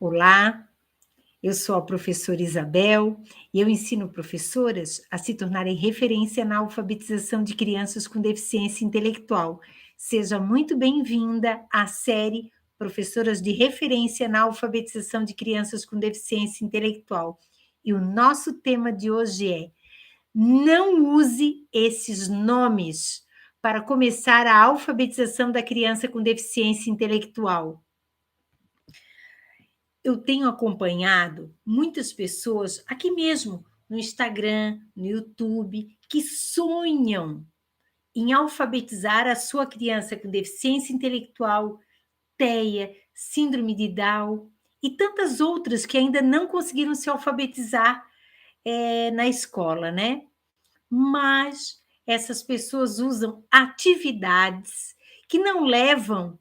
Olá, eu sou a professora Isabel e eu ensino professoras a se tornarem referência na alfabetização de crianças com deficiência intelectual. Seja muito bem-vinda à série Professoras de Referência na Alfabetização de Crianças com Deficiência Intelectual. E o nosso tema de hoje é: não use esses nomes para começar a alfabetização da criança com deficiência intelectual. Eu tenho acompanhado muitas pessoas aqui mesmo no Instagram, no YouTube, que sonham em alfabetizar a sua criança com deficiência intelectual, TEA, síndrome de Down e tantas outras que ainda não conseguiram se alfabetizar na escola, né? Mas essas pessoas usam atividades que não levam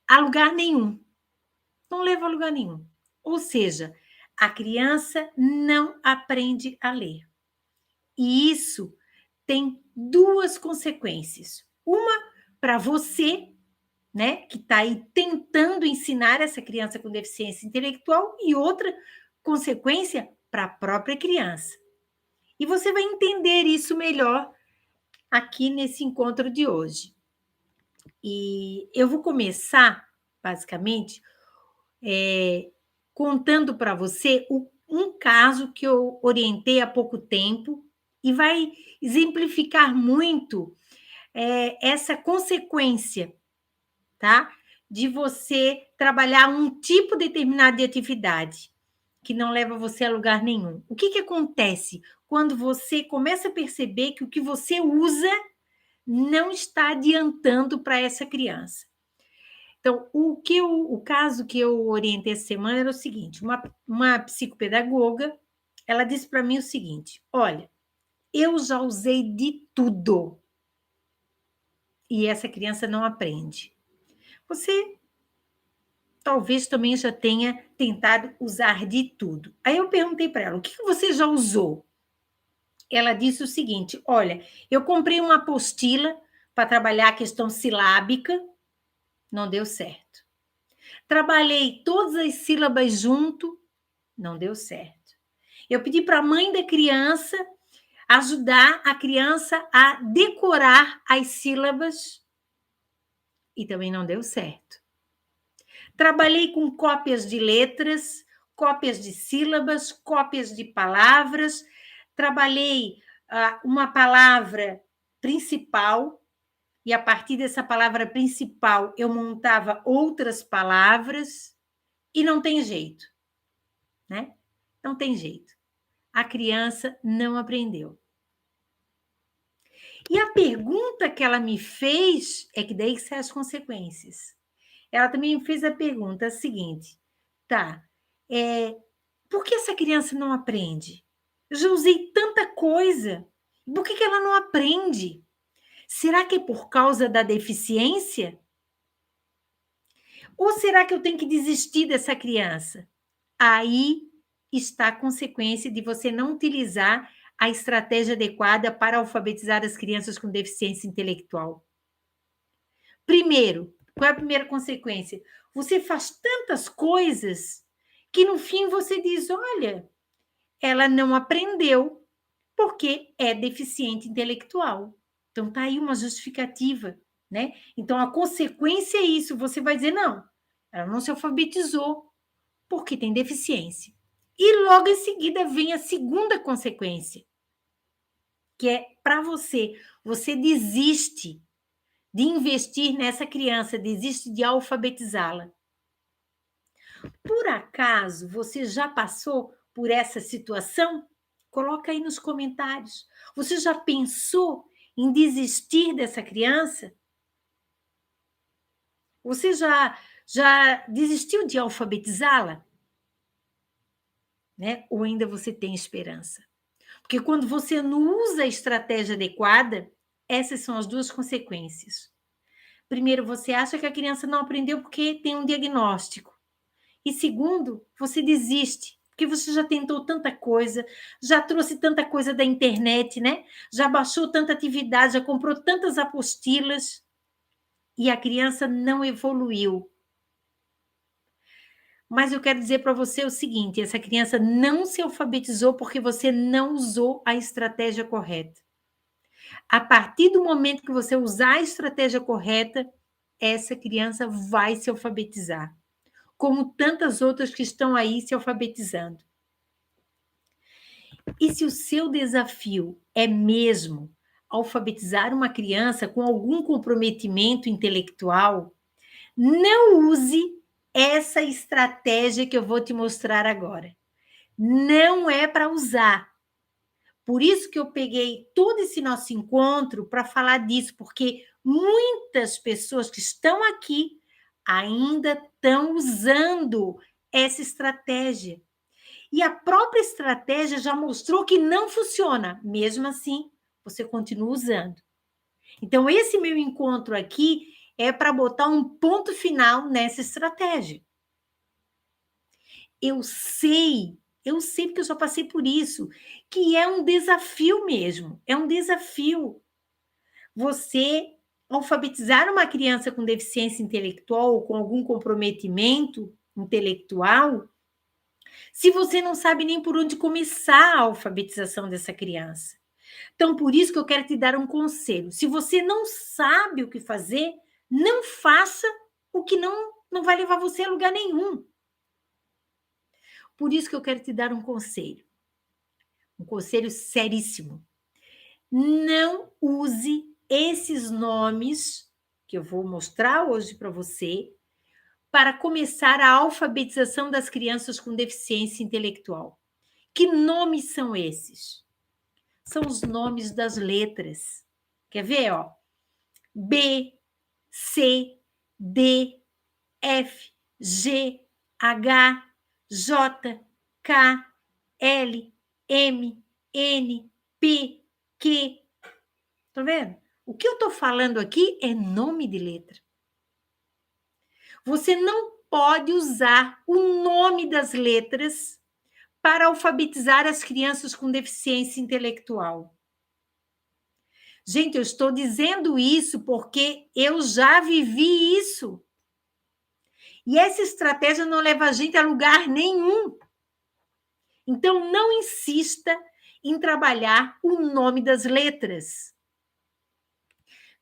a lugar nenhum. Não levam a lugar nenhum. Ou seja, a criança não aprende a ler. E isso tem duas consequências. Uma para você, né, que está aí tentando ensinar essa criança com deficiência intelectual, e outra consequência para a própria criança. E você vai entender isso melhor aqui nesse encontro de hoje. E eu vou começar, basicamente, contando para você um caso que eu orientei há pouco tempo e vai exemplificar muito essa consequência, tá? De você trabalhar um tipo determinado de atividade que não leva você a lugar nenhum. O que acontece quando você começa a perceber que o que você usa não está adiantando para essa criança? Então, o caso que eu orientei essa semana era o seguinte: uma psicopedagoga, ela disse para mim o seguinte: olha, eu já usei de tudo e essa criança não aprende. Você talvez também já tenha tentado usar de tudo. Aí eu perguntei para ela: o que você já usou? Ela disse o seguinte: olha, eu comprei uma apostila para trabalhar a questão silábica, não deu certo. Trabalhei todas as sílabas junto, não deu certo. Eu pedi para a mãe da criança ajudar a criança a decorar as sílabas e também não deu certo. Trabalhei com cópias de letras, cópias de sílabas, cópias de palavras. Trabalhei uma palavra principal e a partir dessa palavra principal eu montava outras palavras e não tem jeito, né? Não tem jeito. A criança não aprendeu. E a pergunta que ela me fez é que daí que são as consequências. Ela também me fez a pergunta seguinte: tá, por que essa criança não aprende? Eu já usei tanta coisa, por que ela não aprende? Será que é por causa da deficiência? Ou será que eu tenho que desistir dessa criança? Aí está a consequência de você não utilizar a estratégia adequada para alfabetizar as crianças com deficiência intelectual. Primeiro, qual é a primeira consequência? Você faz tantas coisas que no fim você diz: olha, ela não aprendeu porque é deficiente intelectual. Então tá aí uma justificativa, né? Então a consequência é isso, você vai dizer: não, ela não se alfabetizou porque tem deficiência. E logo em seguida vem a segunda consequência, que é para você desiste de investir nessa criança, desiste de alfabetizá-la. Por acaso você já passou por essa situação? Coloca aí nos comentários. Você já pensou em desistir dessa criança? Você já desistiu de alfabetizá-la? Né? Ou ainda você tem esperança? Porque quando você não usa a estratégia adequada, essas são as duas consequências. Primeiro, você acha que a criança não aprendeu porque tem um diagnóstico. E segundo, você desiste, porque você já tentou tanta coisa, já trouxe tanta coisa da internet, né? Já baixou tanta atividade, já comprou tantas apostilas e a criança não evoluiu. Mas eu quero dizer para você o seguinte: essa criança não se alfabetizou porque você não usou a estratégia correta. A partir do momento que você usar a estratégia correta, essa criança vai se alfabetizar, como tantas outras que estão aí se alfabetizando. E se o seu desafio é mesmo alfabetizar uma criança com algum comprometimento intelectual, não use essa estratégia que eu vou te mostrar agora. Não é para usar. Por isso que eu peguei todo esse nosso encontro para falar disso, porque muitas pessoas que estão aqui ainda estão usando essa estratégia. E a própria estratégia já mostrou que não funciona. Mesmo assim, você continua usando. Então, esse meu encontro aqui é para botar um ponto final nessa estratégia. Eu sei porque eu já passei por isso, que é um desafio mesmo, é um desafio. Você alfabetizar uma criança com deficiência intelectual ou com algum comprometimento intelectual, se você não sabe nem por onde começar a alfabetização dessa criança. Então, por isso que eu quero te dar um conselho. Se você não sabe o que fazer, não faça o que não vai levar você a lugar nenhum. Por isso que eu quero te dar um conselho seríssimo. Não use esses nomes que eu vou mostrar hoje para você para começar a alfabetização das crianças com deficiência intelectual. Que nomes são esses? São os nomes das letras. Quer ver, ó? B, C, D, F, G, H, J, K, L, M, N, P, Q. Tá vendo? O que eu estou falando aqui é nome de letra. Você não pode usar o nome das letras para alfabetizar as crianças com deficiência intelectual. Gente, eu estou dizendo isso porque eu já vivi isso. E essa estratégia não leva a gente a lugar nenhum. Então, não insista em trabalhar o nome das letras.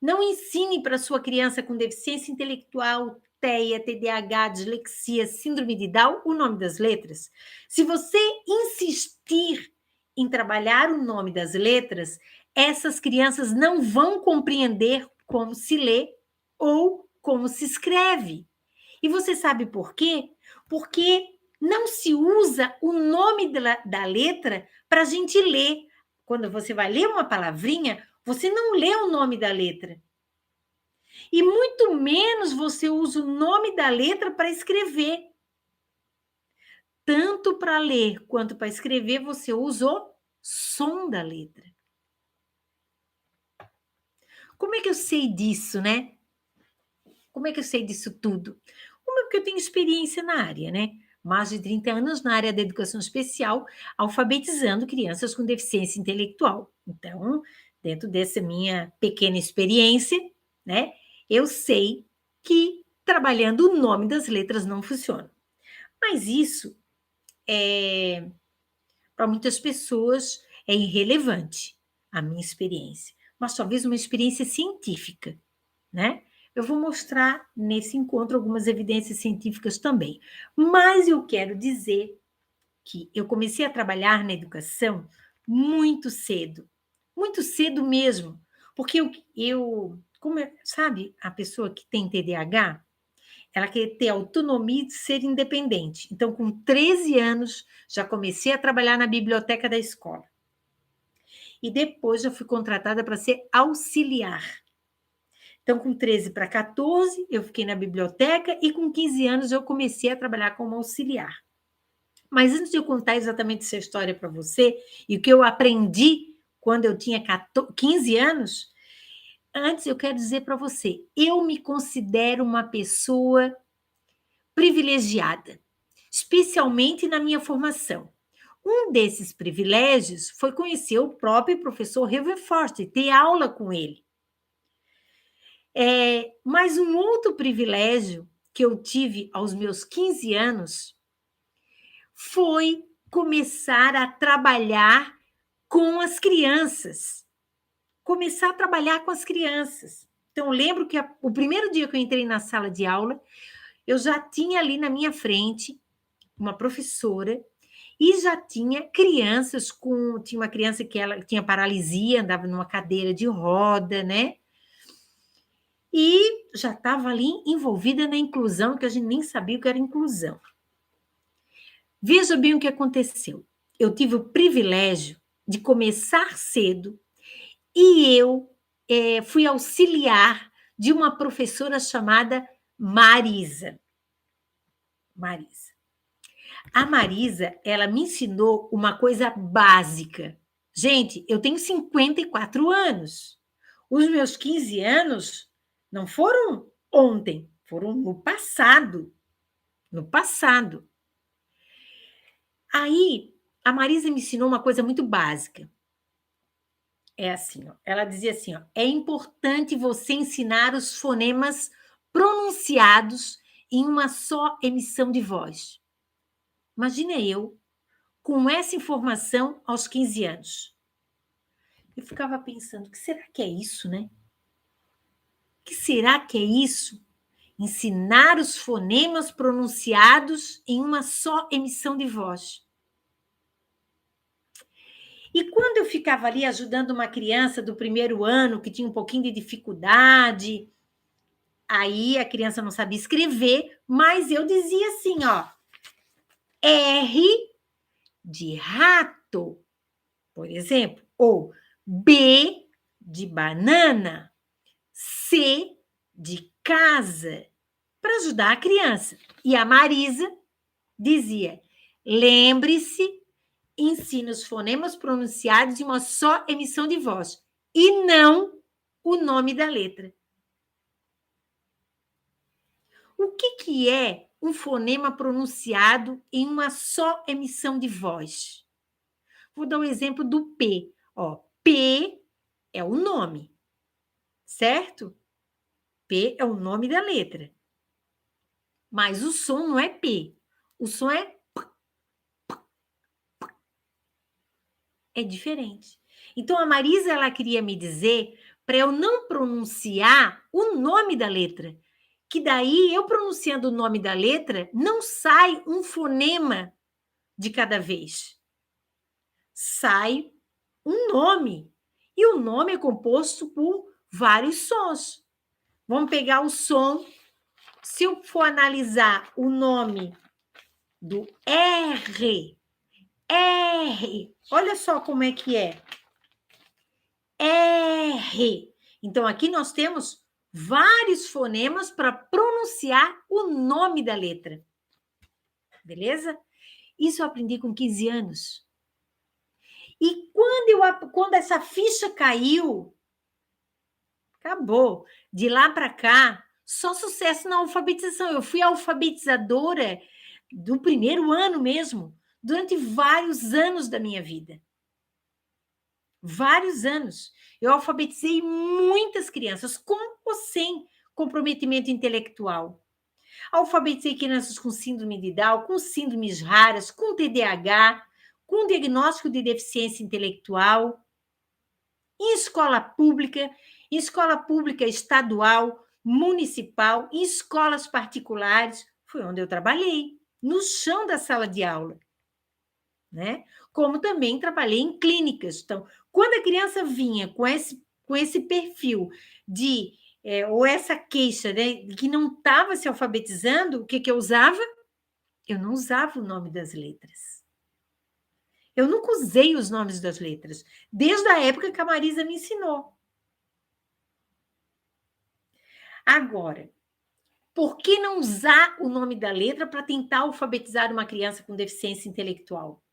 Não ensine para sua criança com deficiência intelectual, TEA, TDAH, dislexia, síndrome de Down, o nome das letras. Se você insistir em trabalhar o nome das letras, essas crianças não vão compreender como se lê ou como se escreve. E você sabe por quê? Porque não se usa o nome da letra para a gente ler. Quando você vai ler uma palavrinha, você não lê o nome da letra. E muito menos você usa o nome da letra para escrever. Tanto para ler quanto para escrever, você usa o som da letra. Como é que eu sei disso, né? Como é que eu sei disso tudo? Uma, porque eu tenho experiência na área, né? Mais de 30 anos na área da educação especial, alfabetizando crianças com deficiência intelectual. Então, dentro dessa minha pequena experiência, né, eu sei que trabalhando o nome das letras não funciona. Mas isso, para muitas pessoas, é irrelevante, a minha experiência. Mas talvez uma experiência científica, né? Eu vou mostrar nesse encontro algumas evidências científicas também. Mas eu quero dizer que eu comecei a trabalhar na educação muito cedo mesmo, porque sabe, a pessoa que tem TDAH, ela quer ter autonomia de ser independente. Então, com 13 anos, já comecei a trabalhar na biblioteca da escola. E depois já fui contratada para ser auxiliar. Então, com 13 para 14, eu fiquei na biblioteca e com 15 anos eu comecei a trabalhar como auxiliar. Mas antes de eu contar exatamente essa história para você e o que eu aprendi quando eu tinha 15 anos, antes eu quero dizer para você, eu me considero uma pessoa privilegiada, especialmente na minha formação. Um desses privilégios foi conhecer o próprio professor Haverford e ter aula com ele. Mas um outro privilégio que eu tive aos meus 15 anos foi começar a trabalhar com as crianças. Começar a trabalhar com as crianças. Então, eu lembro que o primeiro dia que eu entrei na sala de aula, eu já tinha ali na minha frente uma professora e já tinha crianças com... Tinha uma criança que ela tinha paralisia, andava numa cadeira de roda, né? E já estava ali envolvida na inclusão, que a gente nem sabia o que era inclusão. Veja bem o que aconteceu. Eu tive o privilégio de começar cedo e eu fui auxiliar de uma professora chamada Marisa. Marisa. A Marisa, ela me ensinou uma coisa básica. Gente, eu tenho 54 anos. Os meus 15 anos não foram ontem, foram no passado. No passado. Aí, a Marisa me ensinou uma coisa muito básica. É assim, ó, ela dizia assim, ó, é importante você ensinar os fonemas pronunciados em uma só emissão de voz. Imagina eu com essa informação aos 15 anos. Eu ficava pensando, o que será que é isso, né? O que será que é isso? Ensinar os fonemas pronunciados em uma só emissão de voz. E quando eu ficava ali ajudando uma criança do primeiro ano que tinha um pouquinho de dificuldade, aí a criança não sabia escrever, mas eu dizia assim, ó, R de rato, por exemplo, ou B de banana, C de casa, para ajudar a criança. E a Marisa dizia, lembre-se, ensina os fonemas pronunciados em uma só emissão de voz, e não o nome da letra. O que é um fonema pronunciado em uma só emissão de voz? Vou dar o exemplo do P. Ó, P é o nome, certo? P é o nome da letra. Mas o som não é P. O som é P. É diferente. Então, a Marisa, ela queria me dizer para eu não pronunciar o nome da letra, que daí, eu pronunciando o nome da letra, não sai um fonema de cada vez. Sai um nome. E o nome é composto por vários sons. Vamos pegar o som. Se eu for analisar o nome do R, R, olha só como é que é. R. Então, aqui nós temos vários fonemas para pronunciar o nome da letra. Beleza? Isso eu aprendi com 15 anos. E quando essa ficha caiu, acabou. De lá para cá, só sucesso na alfabetização. Eu fui alfabetizadora do primeiro ano mesmo, durante vários anos da minha vida. Vários anos. Eu alfabetizei muitas crianças, com ou sem comprometimento intelectual. Alfabetizei crianças com síndrome de Down, com síndromes raras, com TDAH, com diagnóstico de deficiência intelectual, em escola pública estadual, municipal, em escolas particulares. Foi onde eu trabalhei, no chão da sala de aula. Né? Como também trabalhei em clínicas. Então, quando a criança vinha com esse perfil de, ou essa queixa, né, que não estava se alfabetizando, o que eu usava? Eu não usava o nome das letras. Eu nunca usei os nomes das letras, desde a época que a Marisa me ensinou. Agora, por que não usar o nome da letra para tentar alfabetizar uma criança com deficiência intelectual?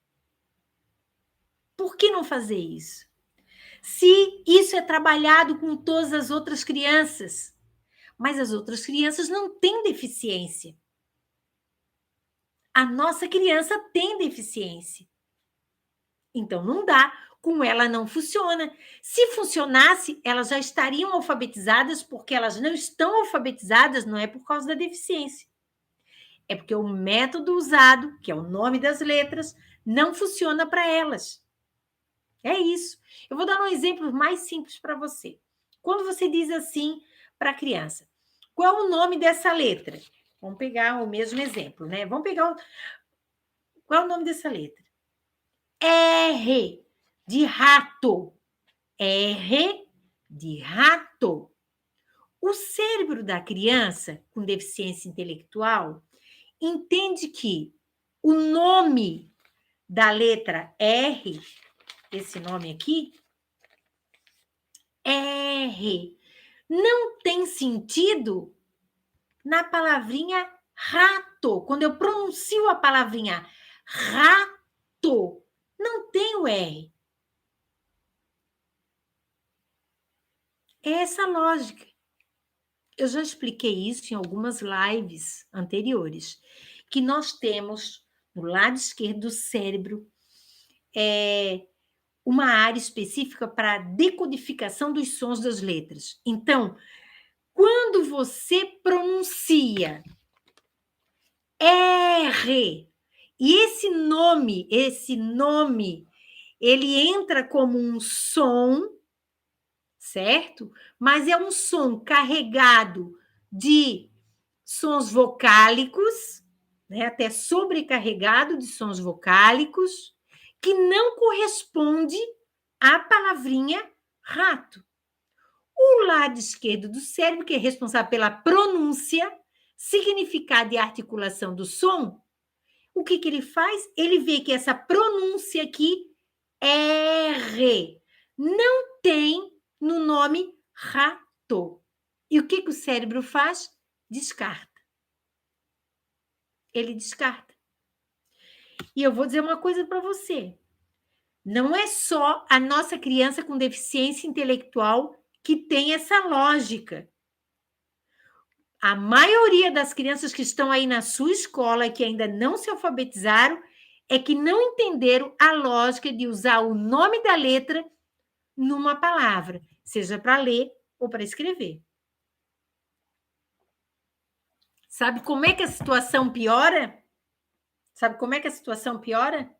Por que não fazer isso? Se isso é trabalhado com todas as outras crianças, mas as outras crianças não têm deficiência. A nossa criança tem deficiência. Então, não dá. Com ela não funciona. Se funcionasse, elas já estariam alfabetizadas, porque elas não estão alfabetizadas, não é por causa da deficiência. É porque o método usado, que é o nome das letras, não funciona para elas. É isso. Eu vou dar um exemplo mais simples para você. Quando você diz assim para a criança, qual é o nome dessa letra? Vamos pegar o mesmo exemplo, né? Vamos pegar qual é o nome dessa letra? R de rato. R de rato. O cérebro da criança com deficiência intelectual entende que o nome da letra R, esse nome aqui, R, não tem sentido na palavrinha rato. Quando eu pronuncio a palavrinha rato, não tem o R. É essa a lógica. Eu já expliquei isso em algumas lives anteriores, que nós temos no lado esquerdo do cérebro uma área específica para a decodificação dos sons das letras. Então, quando você pronuncia R, e esse nome, ele entra como um som, certo? Mas é um som carregado de sons vocálicos, né? Até sobrecarregado de sons vocálicos, que não corresponde à palavrinha rato. O lado esquerdo do cérebro, que é responsável pela pronúncia, significado e articulação do som, o que ele faz? Ele vê que essa pronúncia aqui, R, não tem no nome rato. E o que o cérebro faz? Descarta. Ele descarta. E eu vou dizer uma coisa para você. Não é só a nossa criança com deficiência intelectual que tem essa lógica. A maioria das crianças que estão aí na sua escola e que ainda não se alfabetizaram é que não entenderam a lógica de usar o nome da letra numa palavra, seja para ler ou para escrever. Sabe como é que a situação piora? Sabe como é que a situação piora?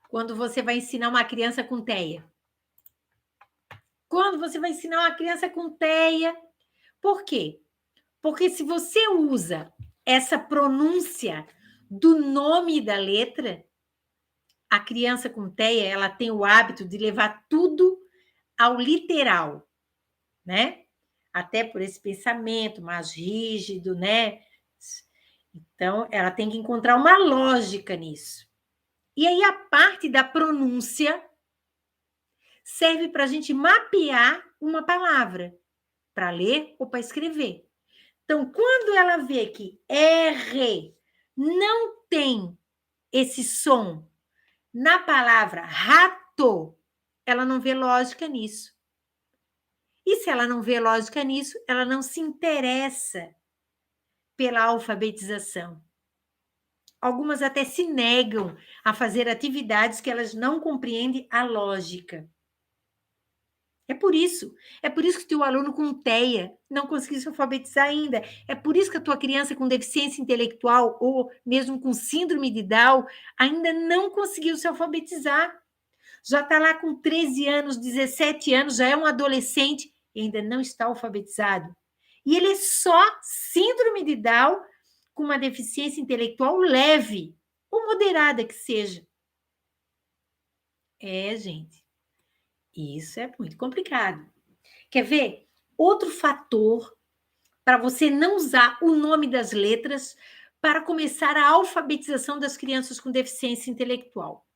Quando você vai ensinar uma criança com TEA. Quando você vai ensinar uma criança com TEA. Por quê? Porque se você usa essa pronúncia do nome da letra, a criança com TEA, ela tem o hábito de levar tudo ao literal, né? Até por esse pensamento mais rígido, né? Então, ela tem que encontrar uma lógica nisso. E aí, a parte da pronúncia serve para a gente mapear uma palavra, para ler ou para escrever. Então, quando ela vê que R não tem esse som na palavra rato, ela não vê lógica nisso. E se ela não vê lógica nisso, ela não se interessa pela alfabetização. Algumas até se negam a fazer atividades que elas não compreendem a lógica. É por isso que o teu aluno com TEA não conseguiu se alfabetizar ainda. É por isso que a tua criança com deficiência intelectual ou mesmo com síndrome de Down ainda não conseguiu se alfabetizar. Já está lá com 13 anos, 17 anos, já é um adolescente e ainda não está alfabetizado. E ele é só síndrome de Down com uma deficiência intelectual leve ou moderada que seja. Gente, isso é muito complicado. Quer ver? Outro fator para você não usar o nome das letras para começar a alfabetização das crianças com deficiência intelectual.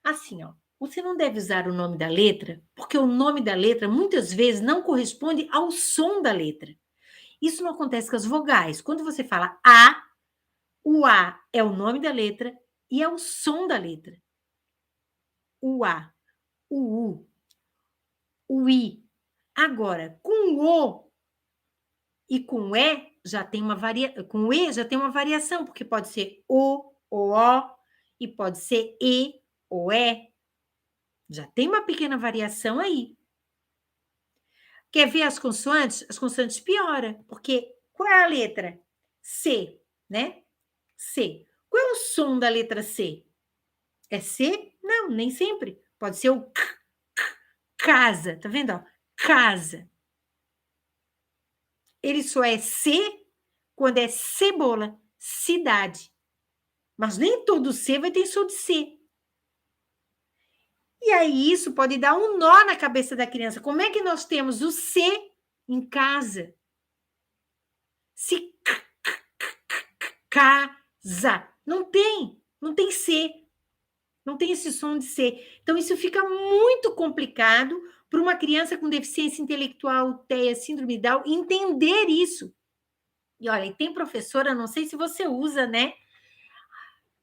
Assim, ó, você não deve usar o nome da letra, porque o nome da letra muitas vezes não corresponde ao som da letra. Isso não acontece com as vogais. Quando você fala A, o A é o nome da letra e é o som da letra. O A, o U, o I. Agora, com o e com E já tem uma com E já tem uma variação, porque pode ser o ou O, e pode ser E ou E. Já tem uma pequena variação aí. Quer ver as consoantes? As consoantes piora, porque qual é a letra? C, né? C. Qual é o som da letra C? É C? Não, nem sempre. Pode ser o K, casa, tá vendo? Ó? Casa. Ele só é C quando é cebola, cidade. Mas nem todo C vai ter som de C. E aí isso pode dar um nó na cabeça da criança. Como é que nós temos o C em casa? Se casa. Não tem C. Não tem esse som de C. Então, isso fica muito complicado para uma criança com deficiência intelectual, TEA, síndrome de Down, entender isso. E olha, tem professora, não sei se você usa, né?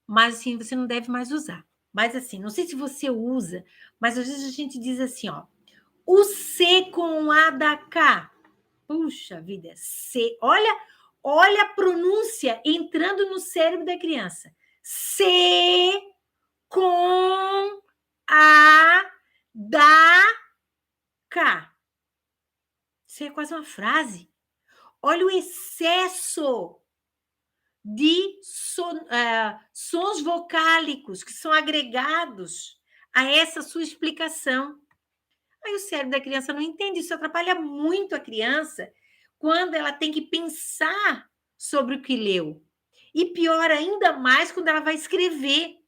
Mas assim, você não deve mais usar. Mas assim, não sei se você usa, mas às vezes a gente diz assim, ó, o C com A da K. Puxa vida, C. Olha a pronúncia entrando no cérebro da criança. C com A da K. Isso é quase uma frase. Olha o excesso de sons vocálicos que são agregados a essa sua explicação. Aí o cérebro da criança não entende, isso atrapalha muito a criança quando ela tem que pensar sobre o que leu. E pior ainda mais quando ela vai escrever.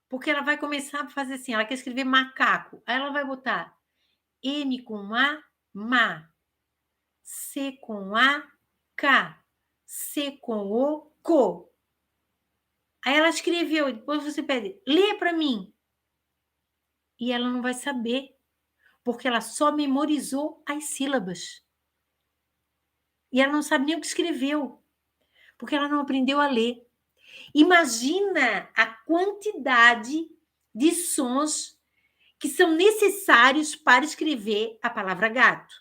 Porque ela vai começar a fazer assim, ela quer escrever macaco. Aí ela vai botar M com A, ma. C com A, K. C com O, co. Aí ela escreveu, depois você pede, lê para mim. E ela não vai saber, porque ela só memorizou as sílabas. E ela não sabe nem o que escreveu, porque ela não aprendeu a ler. Imagina a quantidade de sons que são necessários para escrever a palavra gato.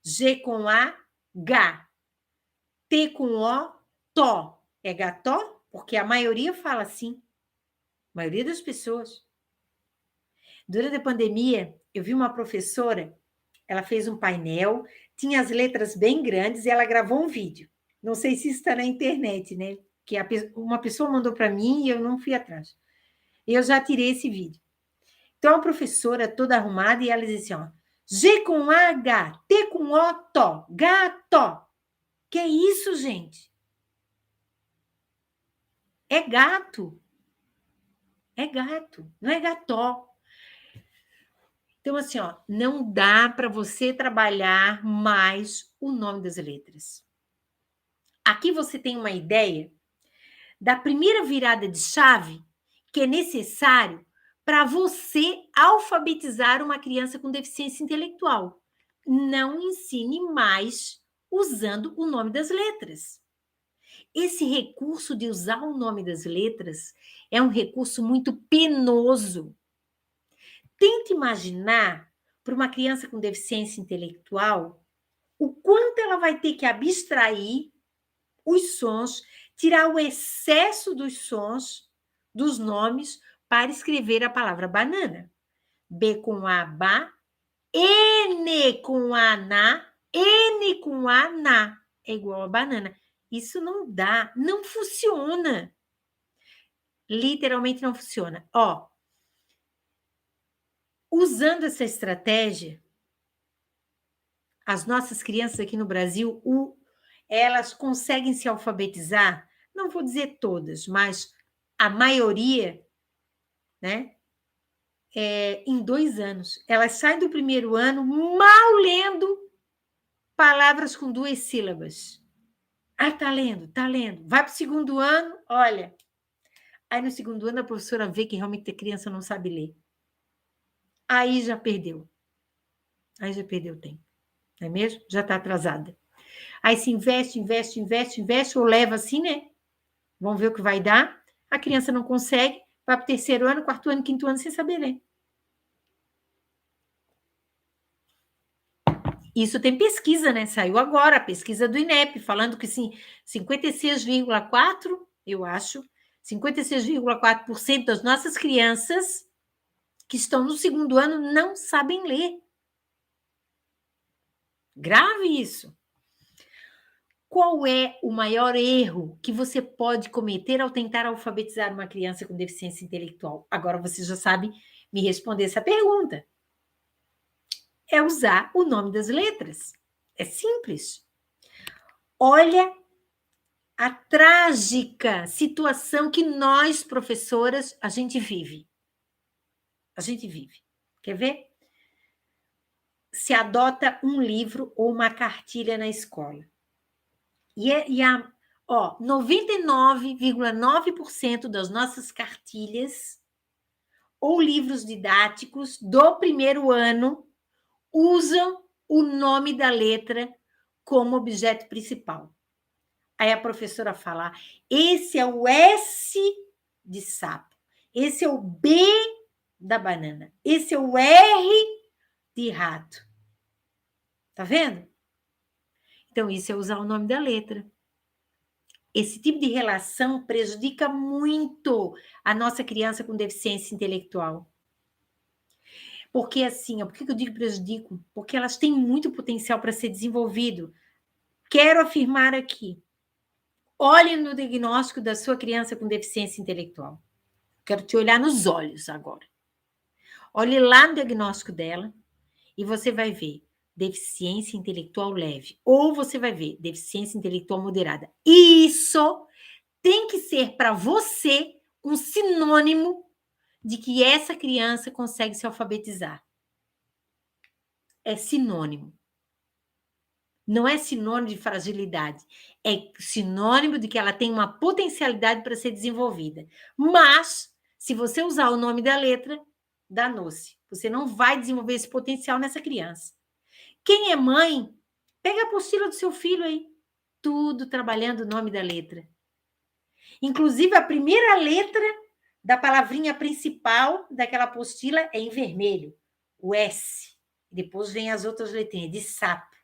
G com A, G. T com O, tó. É gató? Porque a maioria fala assim. A maioria das pessoas. Durante a pandemia, eu vi uma professora, ela fez um painel, tinha as letras bem grandes e ela gravou um vídeo. Não sei se isso está na internet, né? Que uma pessoa mandou para mim e eu não fui atrás. Eu já tirei esse vídeo. Então, a professora toda arrumada e ela dizia assim, ó, G com H, T com O, tó, gato. Que é isso, gente? É gato. É gato, não é gató. Então, assim, ó, não dá para você trabalhar mais o nome das letras. Aqui você tem uma ideia da primeira virada de chave que é necessário para você alfabetizar uma criança com deficiência intelectual. Não ensine mais usando o nome das letras. Esse recurso de usar o nome das letras é um recurso muito penoso. Tente imaginar, para uma criança com deficiência intelectual, o quanto ela vai ter que abstrair os sons, tirar o excesso dos sons, dos nomes, para escrever a palavra banana. B com A, ba. N com A, na. N com A, na. É igual a banana. Isso não dá, não funciona. Literalmente não funciona. Ó, usando essa estratégia, as nossas crianças aqui no Brasil, elas conseguem se alfabetizar, não vou dizer todas, mas a maioria, né? Em 2 anos. Elas saem do primeiro ano mal lendo palavras com 2 sílabas. Ah, tá lendo, tá lendo. Vai para o segundo ano, olha. Aí no segundo ano a professora vê que realmente a criança não sabe ler. Aí já perdeu. Aí já perdeu o tempo. Não é mesmo? Já está atrasada. Aí se investe, investe, investe, investe, ou leva assim, né? Vamos ver o que vai dar. A criança não consegue, vai para o terceiro ano, quarto ano, quinto ano, sem saber ler. Isso tem pesquisa, né? Saiu agora a pesquisa do INEP, falando que sim, 56,4%, eu acho, 56,4% das nossas crianças que estão no segundo ano não sabem ler. Grave isso. Qual é o maior erro que você pode cometer ao tentar alfabetizar uma criança com deficiência intelectual? Agora você já sabe me responder essa pergunta. É usar o nome das letras. É simples. Olha a trágica situação que nós, professoras, a gente vive. A gente vive. Quer ver? Se adota um livro ou uma cartilha na escola. E 99,9% das nossas cartilhas ou livros didáticos do primeiro ano usam o nome da letra como objeto principal. Aí a professora fala: esse é o S de sapo, esse é o B da banana, esse é o R de rato. Tá vendo? Então, isso é usar o nome da letra. Esse tipo de relação prejudica muito a nossa criança com deficiência intelectual. Porque assim, por que eu digo prejudico? Porque elas têm muito potencial para ser desenvolvido. Quero afirmar aqui. Olhe no diagnóstico da sua criança com deficiência intelectual. Quero te olhar nos olhos agora. Olhe lá no diagnóstico dela e você vai ver deficiência intelectual leve. Ou você vai ver deficiência intelectual moderada. Isso tem que ser para você um sinônimo de que essa criança consegue se alfabetizar. É sinônimo. Não é sinônimo de fragilidade. É sinônimo de que ela tem uma potencialidade para ser desenvolvida. Mas, se você usar o nome da letra, danou-se. Você não vai desenvolver esse potencial nessa criança. Quem é mãe, pega a apostila do seu filho aí. Tudo trabalhando o nome da letra. Inclusive, a primeira letra da palavrinha principal daquela apostila é em vermelho, o S. Depois vem as outras letrinhas, de sapo.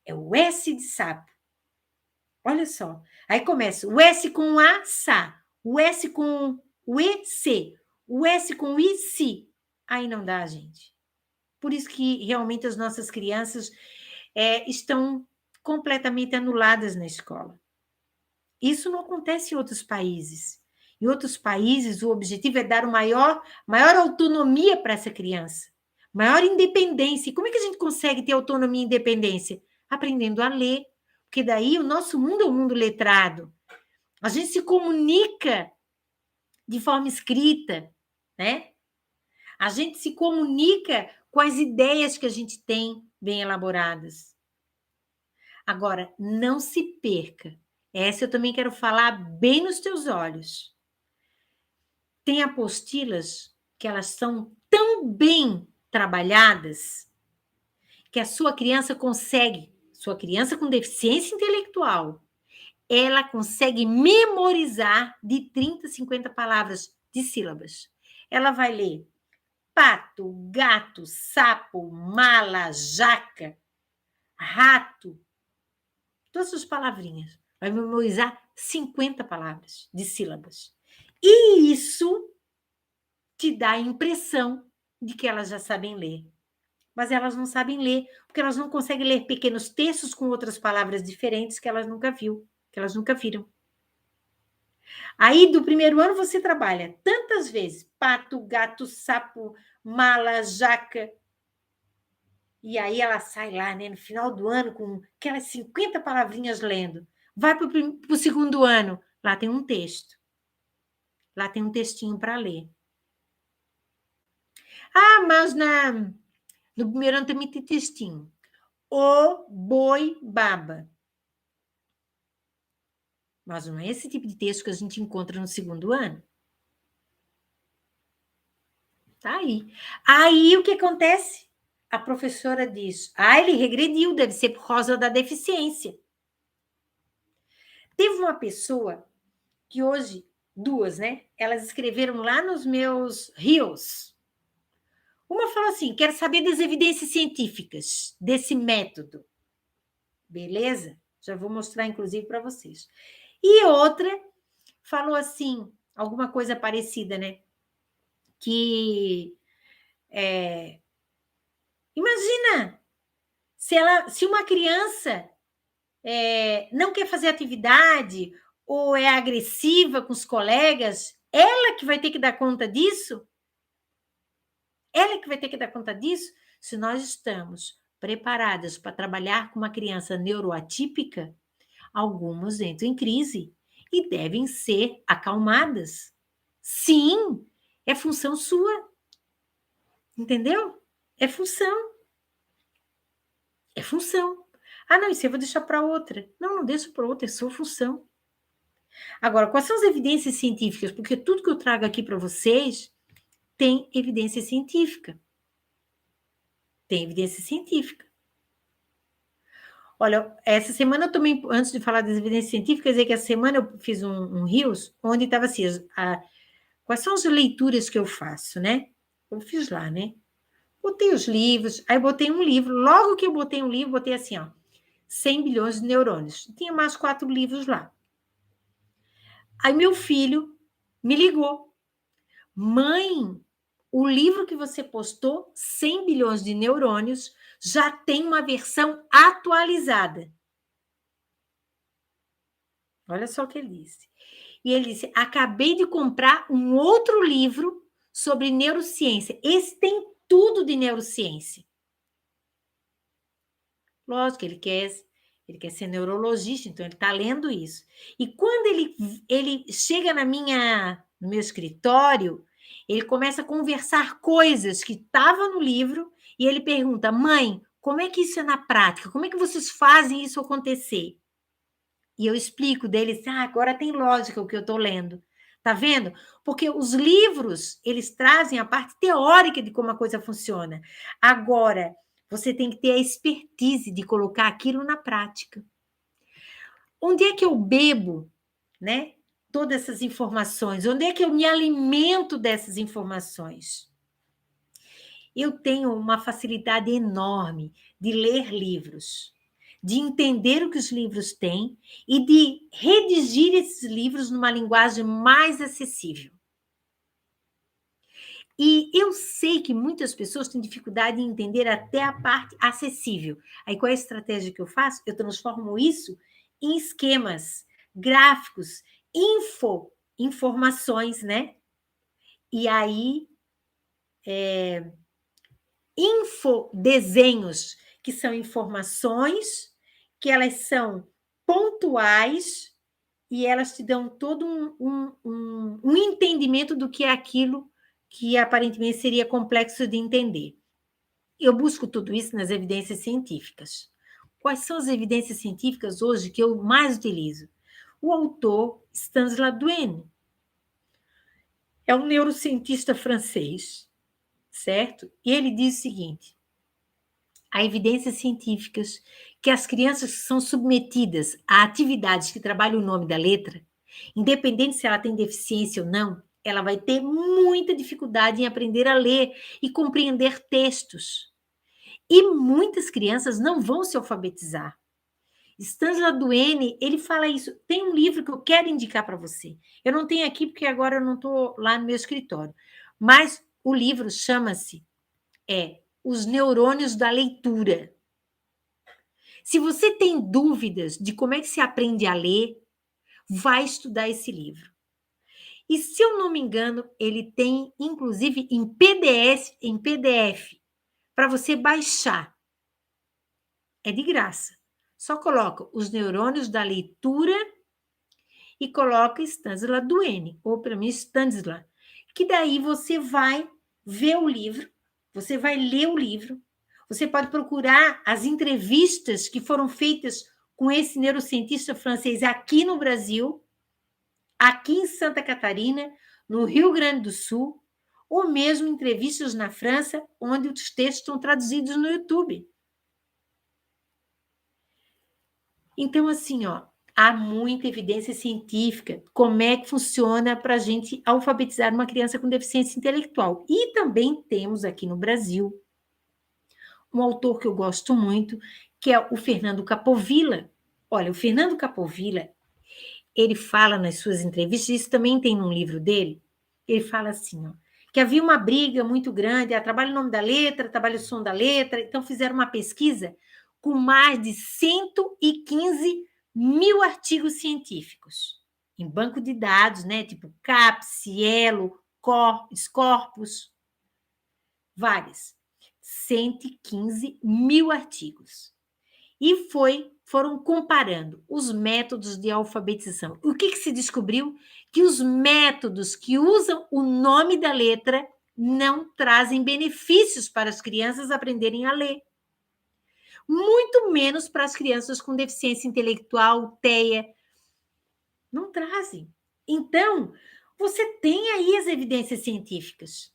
É o S de sapo. Olha só. Aí começa o S com A, sa. O S com o E, C. O S com o I, si. Aí não dá, gente. Por isso que realmente as nossas crianças estão completamente anuladas na escola. Isso não acontece em outros países. Em outros países, o objetivo é dar maior autonomia para essa criança, maior independência. E como é que a gente consegue ter autonomia e independência? Aprendendo a ler, porque daí o nosso mundo é um mundo letrado. A gente se comunica de forma escrita, né? A gente se comunica com as ideias que a gente tem bem elaboradas. Agora, não se perca. Essa eu também quero falar bem nos teus olhos. Tem apostilas que elas são tão bem trabalhadas que a sua criança com deficiência intelectual, ela consegue memorizar de 30 a 50 palavras de sílabas. Ela vai ler pato, gato, sapo, mala, jaca, rato, todas as palavrinhas. Vai memorizar 50 palavras de sílabas. E isso te dá a impressão de que elas já sabem ler. Mas elas não sabem ler, porque elas não conseguem ler pequenos textos com outras palavras diferentes que elas nunca viram. Aí, do primeiro ano, você trabalha tantas vezes, pato, gato, sapo, mala, jaca. E aí ela sai lá, né, no final do ano, com aquelas 50 palavrinhas lendo. Vai para o segundo ano, lá tem um texto. Lá tem um textinho para ler. Ah, mas no primeiro ano também tem textinho. O boi baba. Mas não é esse tipo de texto que a gente encontra no segundo ano. Tá aí. Aí o que acontece? A professora diz: ele regrediu, deve ser por causa da deficiência. Teve uma pessoa que hoje, duas, né? Elas escreveram lá nos meus rios. Uma falou assim: quero saber das evidências científicas desse método. Beleza? Já vou mostrar, inclusive, para vocês. E outra falou assim, alguma coisa parecida, né? Que imagina se uma criança não quer fazer atividade ou é agressiva com os colegas, ela que vai ter que dar conta disso? Ela que vai ter que dar conta disso? Se nós estamos preparadas para trabalhar com uma criança neuroatípica, algumas entram em crise e devem ser acalmadas. Sim, é função sua, entendeu? É função. É função. Ah, não, isso eu vou deixar para outra. Não, não deixo para outra, é sua função. Agora, quais são as evidências científicas? Porque tudo que eu trago aqui para vocês tem evidência científica. Tem evidência científica. Olha, essa semana eu também, antes de falar das evidências científicas, dizer que essa semana eu fiz um Reels onde estava assim, quais são as leituras que eu faço, né? Eu fiz lá, né? Botei os livros, aí botei um livro. Logo que eu botei um livro, botei assim, ó, 100 bilhões de neurônios. Tinha mais 4 livros lá. Aí meu filho me ligou. Mãe, o livro que você postou, 100 bilhões de neurônios, já tem uma versão atualizada. Olha só o que ele disse. E ele disse: acabei de comprar um outro livro sobre neurociência. Esse tem tudo de neurociência. Lógico, ele quer ser neurologista, então ele está lendo isso. E quando ele chega no meu escritório, ele começa a conversar coisas que estavam no livro e ele pergunta: mãe, como é que isso é na prática? Como é que vocês fazem isso acontecer? E eu explico dele, agora tem lógica o que eu estou lendo. Tá vendo? Porque os livros, eles trazem a parte teórica de como a coisa funciona. Agora, você tem que ter a expertise de colocar aquilo na prática. Onde é que eu bebo, né? Todas essas informações? Onde é que eu me alimento dessas informações? Eu tenho uma facilidade enorme de ler livros, de entender o que os livros têm e de redigir esses livros numa linguagem mais acessível. E eu sei que muitas pessoas têm dificuldade em entender até a parte acessível. Aí qual é a estratégia que eu faço? Eu transformo isso em esquemas, gráficos, informações, né? E aí, infodesenhos, que são informações, que elas são pontuais e elas te dão todo um entendimento do que é aquilo que aparentemente seria complexo de entender. Eu busco tudo isso nas evidências científicas. Quais são as evidências científicas hoje que eu mais utilizo? O autor Stanislas Dehaene é um neurocientista francês, certo? E ele diz o seguinte: há evidências científicas que as crianças que são submetidas a atividades que trabalham o nome da letra, independente se ela tem deficiência ou não, ela vai ter muita dificuldade em aprender a ler e compreender textos. E muitas crianças não vão se alfabetizar. Stanislas Dehaene, ele fala isso. Tem um livro que eu quero indicar para você. Eu não tenho aqui porque agora eu não estou lá no meu escritório. Mas o livro chama-se Os Neurônios da Leitura. Se você tem dúvidas de como é que se aprende a ler, vai estudar esse livro. E se eu não me engano, ele tem inclusive em PDF para você baixar. É de graça. Só coloca Os Neurônios da Leitura e coloca Stanislas Dehaene, ou para mim Stanislas, que daí você vai ver o livro, você vai ler o livro, você pode procurar as entrevistas que foram feitas com esse neurocientista francês aqui no Brasil, aqui em Santa Catarina, no Rio Grande do Sul, ou mesmo entrevistas na França, onde os textos estão traduzidos no YouTube. Então, assim, há muita evidência científica como é que funciona para a gente alfabetizar uma criança com deficiência intelectual. E também temos aqui no Brasil um autor que eu gosto muito, que é o Fernando Capovilla. Olha, o Fernando Capovilla, ele fala nas suas entrevistas, isso também tem num livro dele, ele fala assim, que havia uma briga muito grande, trabalha o nome da letra, trabalha o som da letra, então fizeram uma pesquisa com mais de 115 mil artigos científicos em banco de dados, né? Tipo CAPES, Cielo, Scopus, várias. 115 mil artigos. E foram comparando os métodos de alfabetização. O que se descobriu? Que os métodos que usam o nome da letra não trazem benefícios para as crianças aprenderem a ler. Muito menos para as crianças com deficiência intelectual, TEA. Não trazem. Então, você tem aí as evidências científicas.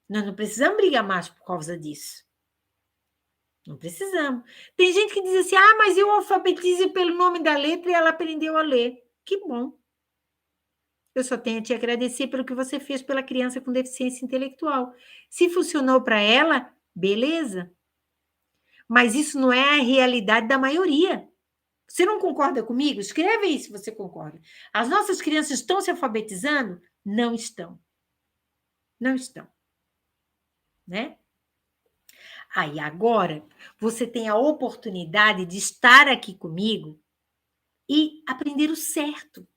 Nós não precisamos brigar mais por causa disso. Não precisamos. Tem gente que diz assim, mas eu alfabetizo pelo nome da letra e ela aprendeu a ler. Que bom. Eu só tenho a te agradecer pelo que você fez pela criança com deficiência intelectual. Se funcionou para ela, beleza. Mas isso não é a realidade da maioria. Você não concorda comigo? Escreve aí se você concorda. As nossas crianças estão se alfabetizando? Não estão. Não estão. Né? Aí agora você tem a oportunidade de estar aqui comigo e aprender o certo.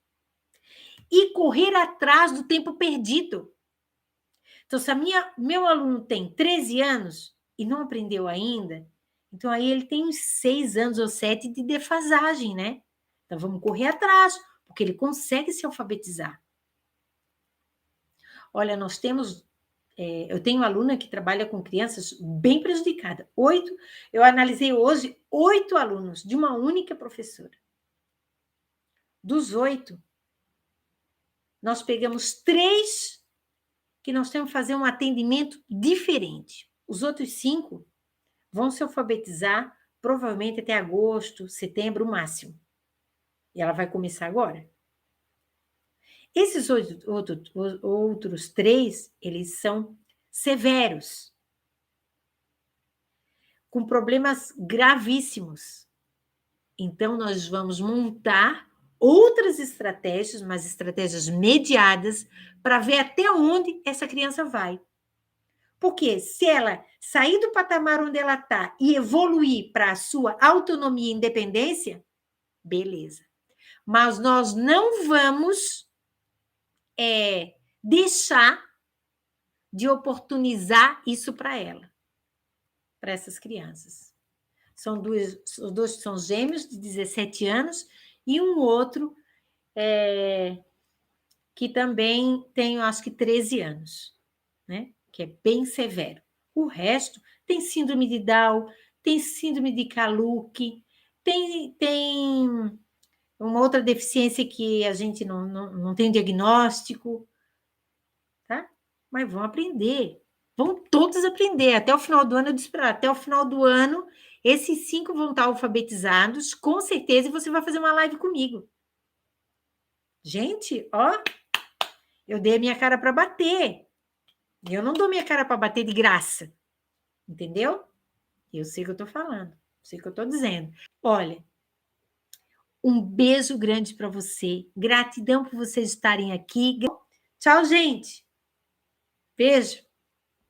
E correr atrás do tempo perdido. Então, se meu aluno tem 13 anos e não aprendeu ainda, então aí ele tem uns 6 anos ou 7 de defasagem, né? Então, vamos correr atrás, porque ele consegue se alfabetizar. Olha, nós temos... eu tenho uma aluna que trabalha com crianças bem prejudicadas. Eu analisei hoje 8 alunos de uma única professora. Dos 8, nós pegamos 3 que nós temos que fazer um atendimento diferente. Os outros 5 vão se alfabetizar provavelmente até agosto, setembro, o máximo. E ela vai começar agora. Esses outros 3, eles são severos, com problemas gravíssimos. Então, nós vamos montar outras estratégias, mas estratégias mediadas, para ver até onde essa criança vai. Porque se ela sair do patamar onde ela está e evoluir para a sua autonomia e independência, beleza. Mas nós não vamos deixar de oportunizar isso para ela, para essas crianças. Os dois são gêmeos de 17 anos e um outro que também tem, acho que 13 anos, né? Que é bem severo. O resto tem síndrome de Down, tem síndrome de Kaluki, tem uma outra deficiência que a gente não tem diagnóstico, tá? Mas vão aprender. Vão todos aprender. Até o final do ano, eu disse para ela, até o final do ano, esses 5 vão estar alfabetizados, com certeza, e você vai fazer uma live comigo. Gente, eu dei a minha cara para bater. Eu não dou minha cara para bater de graça. Entendeu? Eu sei o que eu estou falando. Sei o que eu estou dizendo. Olha, um beijo grande para você. Gratidão por vocês estarem aqui. Tchau, gente. Beijo.